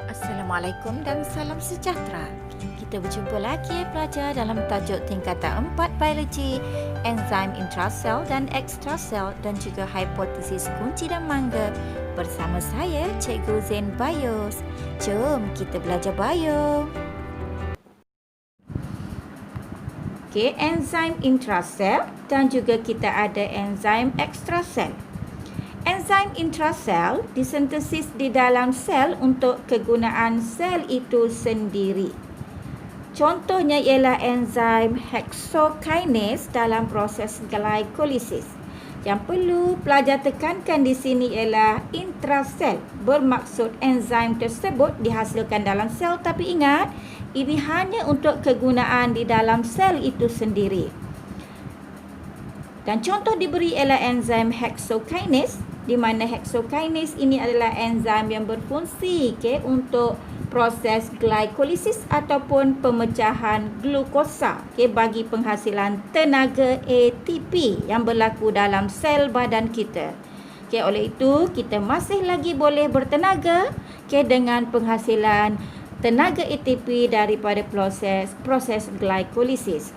Assalamualaikum dan salam sejahtera. Kita berjumpa lagi pelajar dalam tajuk tingkatan 4 biologi, enzim intrasel dan ekstrasel dan juga hipotesis kunci dan mangga bersama saya Cikgu Zain Bayus. Jom kita belajar bio. Okey, enzim intrasel dan juga kita ada enzim ekstrasel. Enzim intrasel disintesis di dalam sel untuk kegunaan sel itu sendiri. Contohnya ialah enzim hexokinase dalam proses glikolisis. Yang perlu pelajar tekankan di sini ialah intrasel. Bermaksud enzim tersebut dihasilkan dalam sel, tapi ingat, ini hanya untuk kegunaan di dalam sel itu sendiri. Dan contoh diberi ialah enzim hexokinase, di mana hexokinase ini adalah enzim yang berfungsi untuk proses glikolisis ataupun pemecahan glukosa bagi penghasilan tenaga ATP yang berlaku dalam sel badan kita. Oleh itu, kita masih lagi boleh bertenaga dengan penghasilan tenaga ATP daripada proses glikolisis.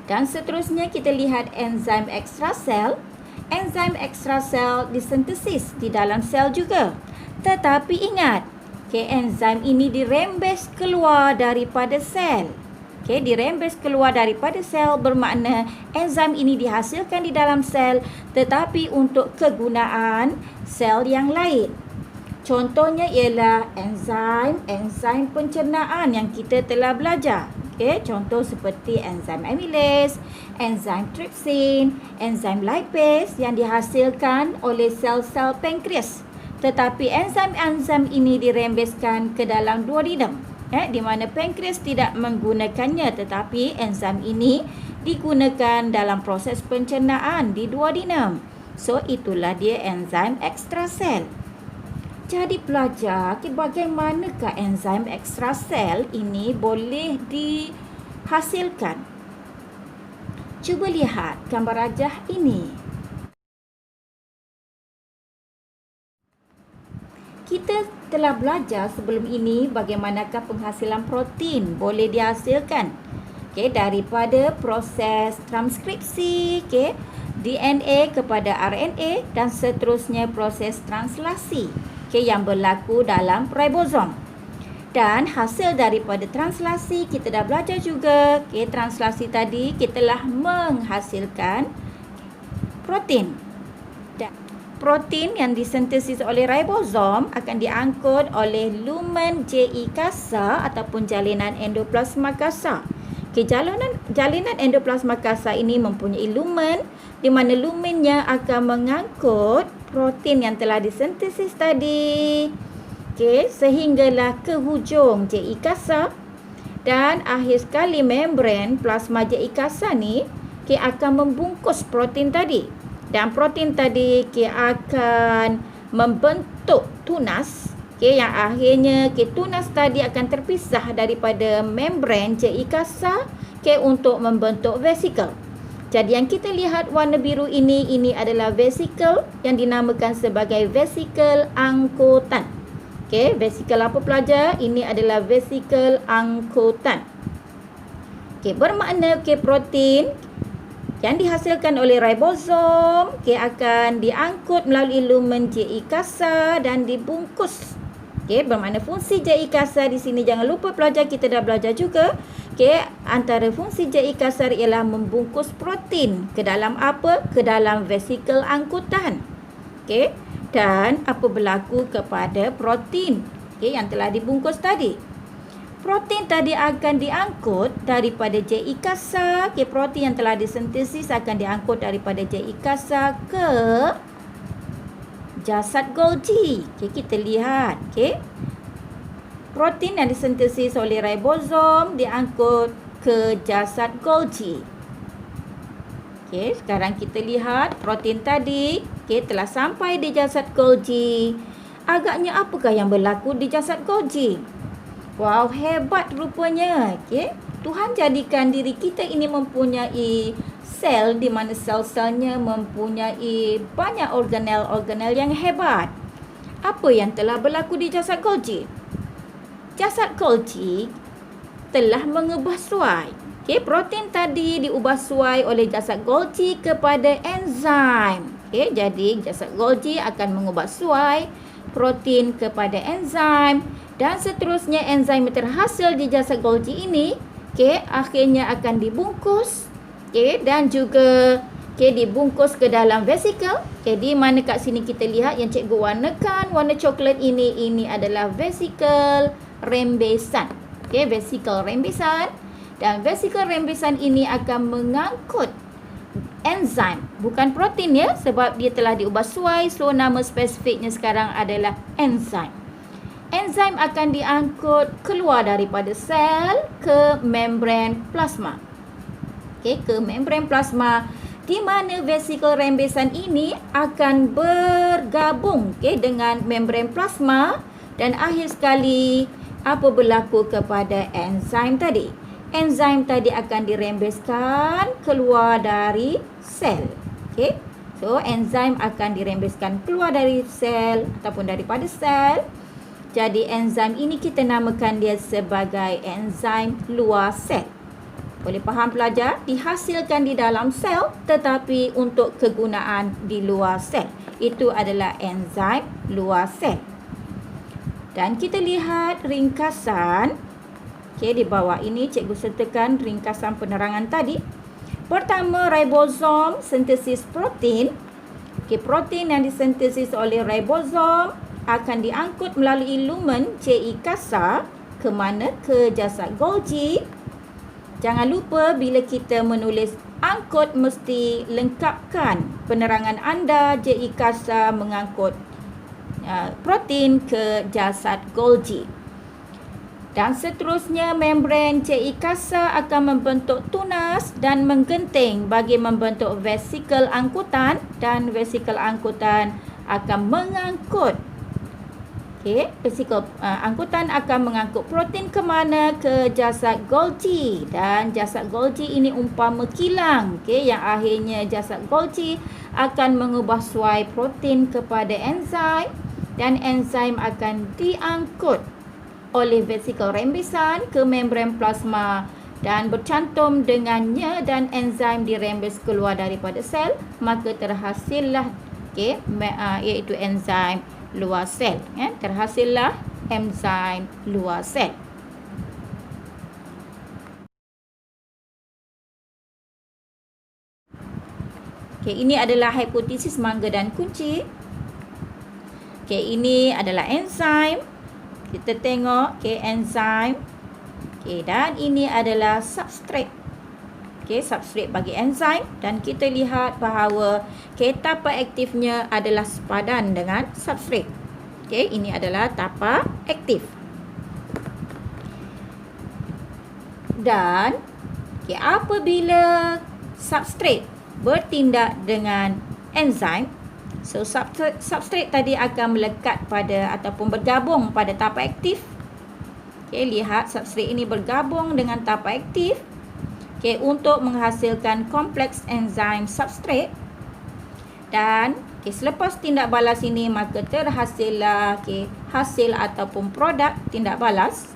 Dan seterusnya kita lihat enzim ekstrasel. Enzim ekstrasel disintesis di dalam sel juga. Tetapi ingat, enzim ini dirembes keluar daripada sel. Dirembes keluar daripada sel bermakna enzim ini dihasilkan di dalam sel tetapi untuk kegunaan sel yang lain. Contohnya ialah enzim pencernaan yang kita telah belajar. Contoh seperti enzim amylase, enzim trypsin, enzim lipase yang dihasilkan oleh sel-sel pankreas. Tetapi enzim-enzim ini dirembeskan ke dalam duodenum, di mana pankreas tidak menggunakannya, tetapi enzim ini digunakan dalam proses pencernaan di duodenum. So itulah dia enzim ekstrasel. Jadi pelajar, bagaimanakah enzim ekstrasel ini boleh dihasilkan? Cuba lihat gambar rajah ini. Kita telah belajar sebelum ini bagaimanakah penghasilan protein boleh dihasilkan daripada proses transkripsi DNA kepada RNA dan seterusnya proses translasi yang berlaku dalam ribosom. Dan hasil daripada translasi kita dah belajar juga. Translasi tadi kita telah menghasilkan protein. Dan protein yang disintesis oleh ribosom akan diangkut oleh lumen JI kasar ataupun jalinan endoplasma kasar. Jalinan endoplasma kasar ini mempunyai lumen di mana lumennya akan mengangkut protein yang telah disintesis tadi. Sehinggalah ke hujung JI kasar dan akhir sekali membran plasma JI kasar ni akan membungkus protein tadi. Dan protein tadi akan membentuk tunas yang akhirnya tunas tadi akan terpisah daripada membran JI kasar untuk membentuk vesikel. Jadi yang kita lihat warna biru ini adalah vesikel yang dinamakan sebagai vesikel angkutan. Vesikel apa pelajar? Ini adalah vesikel angkutan. Bermakna protein yang dihasilkan oleh ribosom akan diangkut melalui lumen JI kasar dan dibungkus. Bermakna fungsi JI kasar di sini jangan lupa pelajar kita dah belajar juga. Antara fungsi JI kasar ialah membungkus protein ke dalam apa? Ke dalam vesikel angkutan. Dan apa berlaku kepada protein yang telah dibungkus tadi? Protein tadi akan diangkut daripada JI kasar. Protein yang telah disintesis akan diangkut daripada JI kasar ke jasad Golgi. Kita lihat. Protein yang disintesis oleh ribosom diangkut ke jasad Golgi. Sekarang kita lihat protein tadi telah sampai di jasad Golgi. Agaknya apakah yang berlaku di jasad Golgi? Wow, hebat rupanya. Tuhan jadikan diri kita ini mempunyai sel di mana sel-selnya mempunyai banyak organel-organel yang hebat. apa yang telah berlaku di jasad Golgi? Jasad Golgi telah mengubah suai. Okey, protein tadi diubah suai oleh jasad Golgi kepada enzim. Okey, jadi jasad Golgi akan mengubah suai protein kepada enzim dan seterusnya enzim yang terhasil di jasad Golgi ini, okey, akhirnya akan dibungkus, okey, dan juga dibungkus ke dalam vesikel. Di mana kat sini kita lihat yang cikgu warnakan warna coklat ini adalah vesikel rembesan. Vesikel rembesan, dan vesikel rembesan ini akan mengangkut enzim, bukan protein ya, sebab dia telah diubah suai, so nama spesifiknya sekarang adalah enzim. Enzim akan diangkut keluar daripada sel ke membran plasma. Ke membran plasma, di mana vesikel rembesan ini akan bergabung dengan membran plasma dan akhir sekali apa berlaku kepada enzim tadi? Enzim tadi akan dirembeskan keluar dari sel. So enzim akan dirembeskan keluar dari sel ataupun daripada sel. Jadi enzim ini kita namakan dia sebagai enzim luar sel. Boleh faham pelajar? Dihasilkan di dalam sel tetapi untuk kegunaan di luar sel. Itu adalah enzim luar sel. Dan kita lihat ringkasan. Di bawah ini cikgu sertakan ringkasan penerangan tadi. Pertama, ribosom sintesis protein. Protein yang disintesis oleh ribosom akan diangkut melalui lumen CI kasar ke mana? Ke jasad Golgi. Jangan lupa bila kita menulis angkut mesti lengkapkan penerangan anda. JI kasar mengangkut protein ke jasad Golgi. Dan seterusnya membran CI kasar akan membentuk tunas dan menggenting bagi membentuk vesikel angkutan, dan vesikel angkutan akan mengangkut vesikel angkutan akan mengangkut protein ke mana? Ke jasad Golgi. Dan jasad Golgi ini umpama kilang. Yang akhirnya jasad Golgi akan mengubah suai protein kepada enzim. Dan enzim akan diangkut oleh vesikel rembesan ke membran plasma. Dan bercantum dengannya dan enzim dirembes keluar daripada sel. Maka terhasillah iaitu enzim luar sel. Terhasillah enzim luar sel. Ini adalah hipotesis mangga dan kunci. Ini adalah enzim. Kita tengok enzim. Dan ini adalah substrat. Substrat bagi enzim, dan kita lihat bahawa tapak aktifnya adalah sepadan dengan substrat. Ini adalah tapak aktif. Dan apabila substrat bertindak dengan enzim, so substrat tadi akan melekat pada ataupun bergabung pada tapak aktif. Lihat substrat ini bergabung dengan tapak aktif untuk menghasilkan kompleks enzim substrat. Dan selepas tindak balas ini maka terhasillah hasil ataupun produk tindak balas.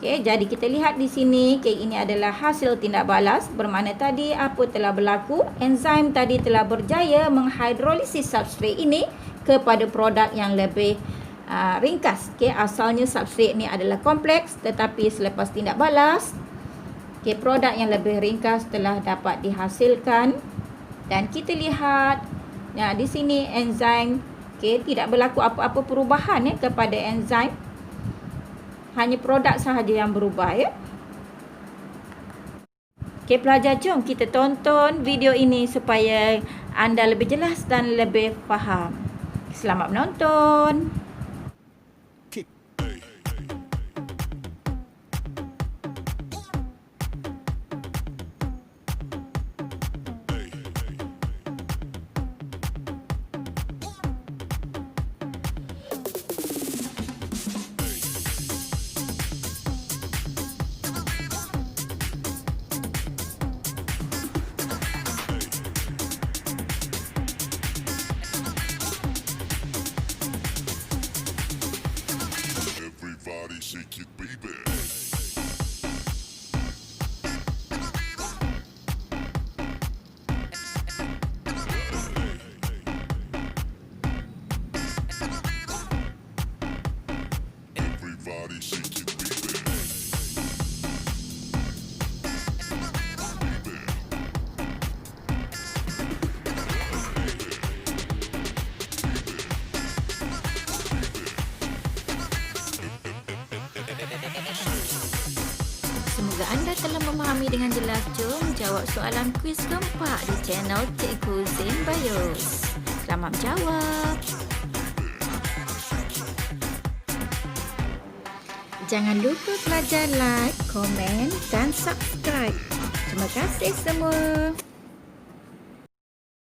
Jadi kita lihat di sini ini adalah hasil tindak balas. Bermakna tadi apa telah berlaku? Enzim tadi telah berjaya menghidrolisis substrat ini kepada produk yang lebih ringkas. Asalnya substrat ini adalah kompleks, tetapi selepas tindak balas produk yang lebih ringkas telah dapat dihasilkan. Dan kita lihat di sini enzim tidak berlaku apa-apa perubahan kepada enzim. Hanya produk sahaja yang berubah pelajar, jom kita tonton video ini supaya anda lebih jelas dan lebih faham. Selamat menonton. shake it, baby. Everybody shake it, baby. Semoga anda telah memahami dengan jelas. Jom jawab soalan kuis keempat di channel Cikgu Zain Bios. Selamat menjawab. Jangan lupa pelajar like, komen dan subscribe. Terima kasih semua.